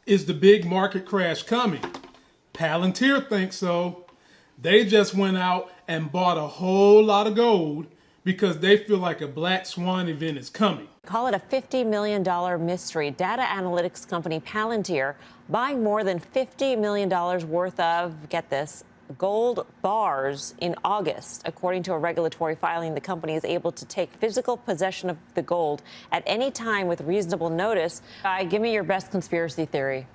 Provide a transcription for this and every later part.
Is the big market crash coming? Palantir thinks so. They just went out and bought a whole lot of gold because they feel like a black swan event is coming. Call it a $50 million mystery. Data analytics company Palantir buying more than $50 million worth of, get this, gold bars in August. According to a regulatory filing, the company is able to take physical possession of the gold at any time with reasonable notice. Give me your best conspiracy theory.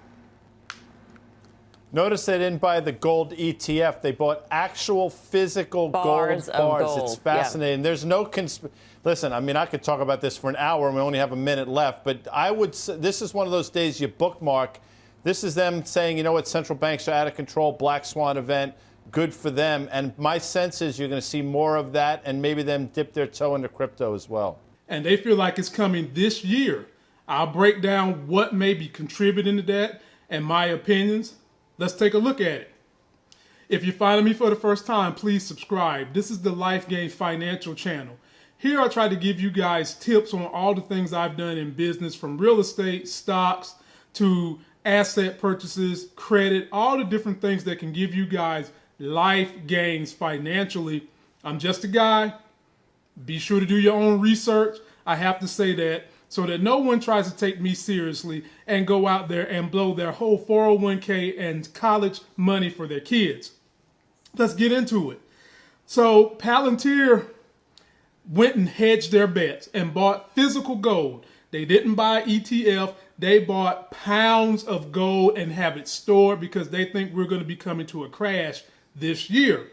Notice they didn't buy the gold ETF. They bought actual physical Bars gold of bars. gold. It's fascinating. Yeah. There's no listen, I mean, I could talk about this for an hour, and we only have a minute left. But I would say this is one of those days you bookmark. This is them saying, you know what, central banks are out of control, black swan event, good for them. And my sense is you're going to see more of that, and maybe them dip their toe into crypto as well. And they feel like it's coming this year. I'll break down what may be contributing to that and my opinions. Let's take a look at it. If you're finding me for the first time, please subscribe. This is the Life Game Financial channel. Here I try to give you guys tips on all the things I've done in business, from real estate, stocks, to asset purchases, credit, all the different things that can give you guys life gains financially. I'm just a guy. Be sure to do your own research. I have to say that, so that no one tries to take me seriously and go out there and blow their whole 401k and college money for their kids. Let's get into it. So Palantir went and hedged their bets and bought physical gold. They didn't buy ETF. They bought pounds of gold and have it stored because they think we're going to be coming to a crash this year.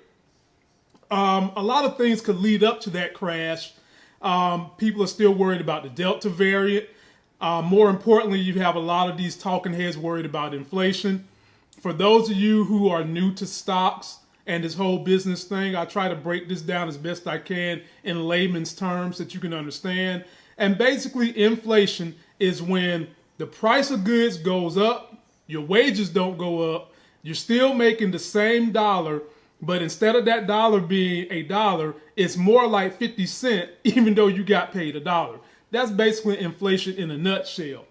A lot of things could lead up to that crash. People are still worried about the Delta variant. More importantly, you have a lot of these talking heads worried about inflation. For those of you who are new to stocks and this whole business thing, I try to break this down as best I can in layman's terms that you can understand. And basically, inflation is when the price of goods goes up, your wages don't go up, you're still making the same dollar, but instead of that dollar being $1, it's more like 50 cents, even though you got paid $1. That's basically inflation in a nutshell.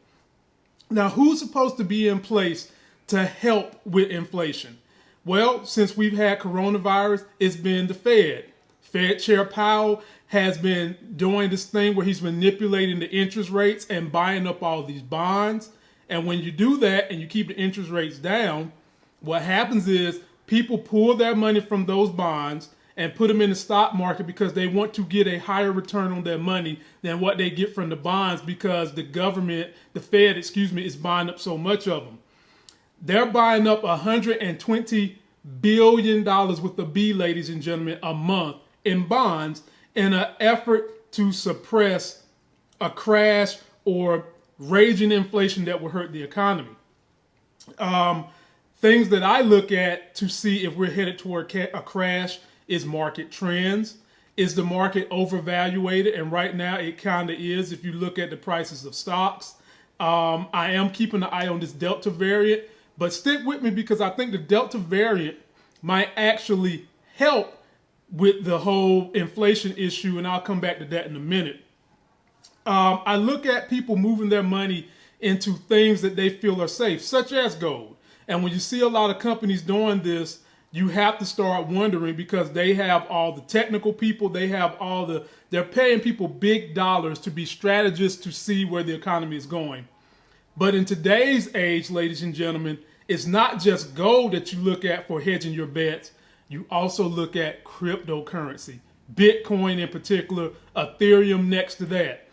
Now, who's supposed to be in place to help with inflation? Well, since we've had coronavirus, it's been the Fed. Fed Chair Powell has been doing this thing where he's manipulating the interest rates and buying up all these bonds. And when you do that and you keep the interest rates down, what happens is people pull their money from those bonds and put them in the stock market because they want to get a higher return on their money than what they get from the bonds, because the government, the Fed, is buying up so much of them. They're buying up $120 billion with a B, ladies and gentlemen, a month in bonds in an effort to suppress a crash or raging inflation that will hurt the economy. Things that I look at to see if we're headed toward a crash is market trends. Is the market overvaluated? And right now it kind of is if you look at the prices of stocks. I am keeping an eye on this Delta variant, but stick with me because I think the Delta variant might actually help with the whole inflation issue, and I'll come back to that in a minute. I look at people moving their money into things that they feel are safe, such as gold. And when you see a lot of companies doing this, you have to start wondering, because they have all the technical people, they're paying people big dollars to be strategists to see where the economy is going. But in today's age, ladies and gentlemen, it's not just gold that you look at for hedging your bets. You also look at cryptocurrency, Bitcoin in particular, Ethereum next to that.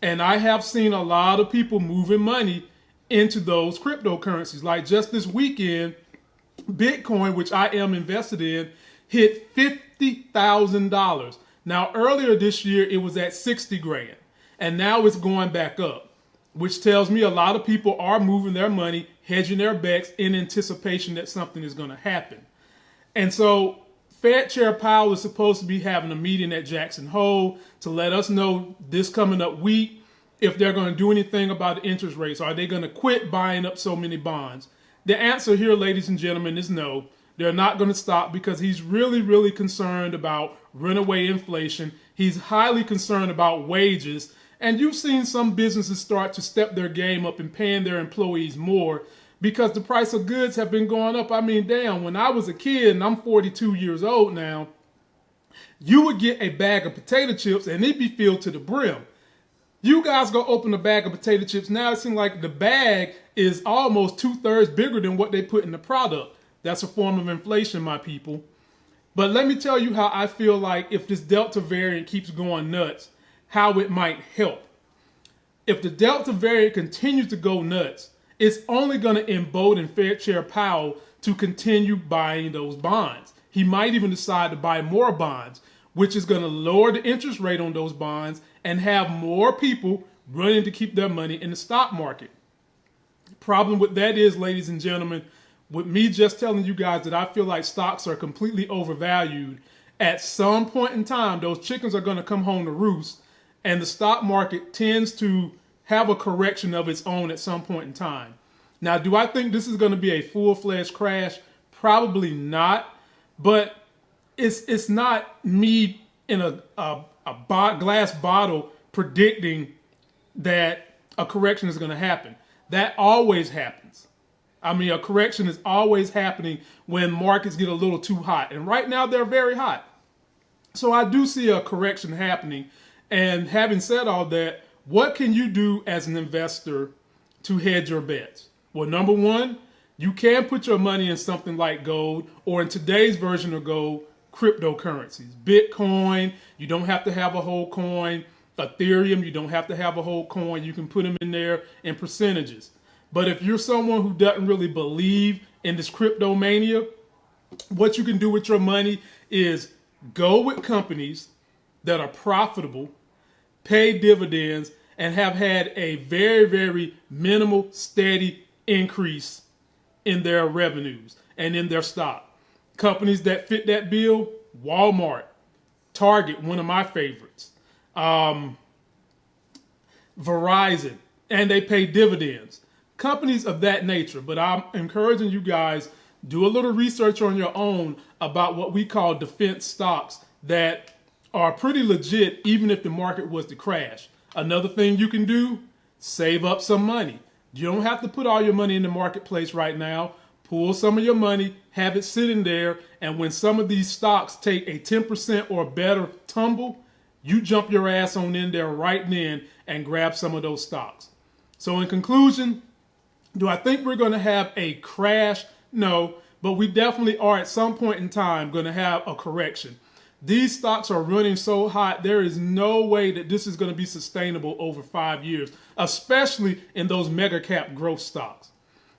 And I have seen a lot of people moving money into those cryptocurrencies. Like just this weekend, Bitcoin, which I am invested in, hit $50,000. Now, earlier this year, it was at 60 grand, and now it's going back up, which tells me a lot of people are moving their money, hedging their bets in anticipation that something is going to happen. And so Fed Chair Powell is supposed to be having a meeting at Jackson Hole to let us know this coming up week if they're going to do anything about the interest rates. Are they going to quit buying up so many bonds? The answer here, ladies and gentlemen, is no. They're not going to stop, because he's really, really concerned about runaway inflation. He's highly concerned about wages. And you've seen some businesses start to step their game up and paying their employees more, because the price of goods have been going up. I mean, damn, when I was a kid, and I'm 42 years old now, you would get a bag of potato chips and it'd be filled to the brim. You guys go open a bag of potato chips now, it seems like the bag is almost 2/3 bigger than what they put in the product. That's a form of inflation, my people. But let me tell you how I feel like if this Delta variant keeps going nuts, how it might help. If the Delta variant continues to go nuts, it's only going to embolden Fed Chair Powell to continue buying those bonds. He might even decide to buy more bonds, which is going to lower the interest rate on those bonds and have more people running to keep their money in the stock market. Problem with that is, ladies and gentlemen, with me just telling you guys that I feel like stocks are completely overvalued, at some point in time, those chickens are going to come home to roost, and the stock market tends to have a correction of its own at some point in time. Now, do I think this is going to be a full-fledged crash? Probably not, but it's not me in a glass bottle predicting that a correction is going to happen. That always happens. I mean, a correction is always happening when markets get a little too hot. And right now, they're very hot. So I do see a correction happening. And having said all that, what can you do as an investor to hedge your bets? Well, number one, you can put your money in something like gold, or in today's version of gold, cryptocurrencies. Bitcoin, you don't have to have a whole coin. Ethereum, you don't have to have a whole coin. You can put them in there in percentages. But if you're someone who doesn't really believe in this crypto mania, what you can do with your money is go with companies that are profitable, pay dividends, and have had a very, very minimal, steady increase in their revenues and in their stock. Companies that fit that bill: Walmart, Target, one of my favorites, Verizon, and they pay dividends. Companies of that nature. But I'm encouraging you guys, do a little research on your own about what we call defense stocks that are pretty legit even if the market was to crash. Another thing you can do, save up some money. You don't have to put all your money in the marketplace right now. Pull some of your money, have it sitting there, and when some of these stocks take a 10% or better tumble, you jump your ass on in there right then and grab some of those stocks. So in conclusion, do I think we're going to have a crash? No, but we definitely are at some point in time going to have a correction. These stocks are running so hot, there is no way that this is going to be sustainable over 5 years, especially in those mega cap growth stocks.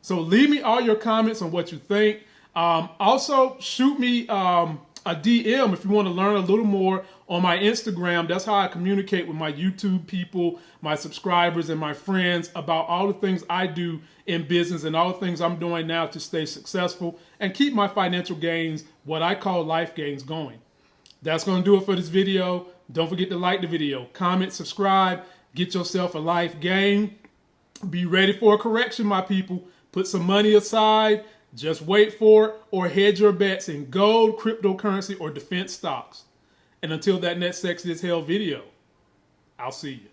So leave me all your comments on what you think. Also, shoot me a DM if you want to learn a little more on my Instagram. That's how I communicate with my YouTube people, my subscribers, and my friends about all the things I do in business and all the things I'm doing now to stay successful and keep my financial gains, what I call life gains, going. That's going to do it for this video. Don't forget to like the video, comment, subscribe, get yourself a life gain. Be ready for a correction, my people. Put some money aside, just wait for it, or hedge your bets in gold, cryptocurrency, or defense stocks. And until that next Sexy as Hell video, I'll see you.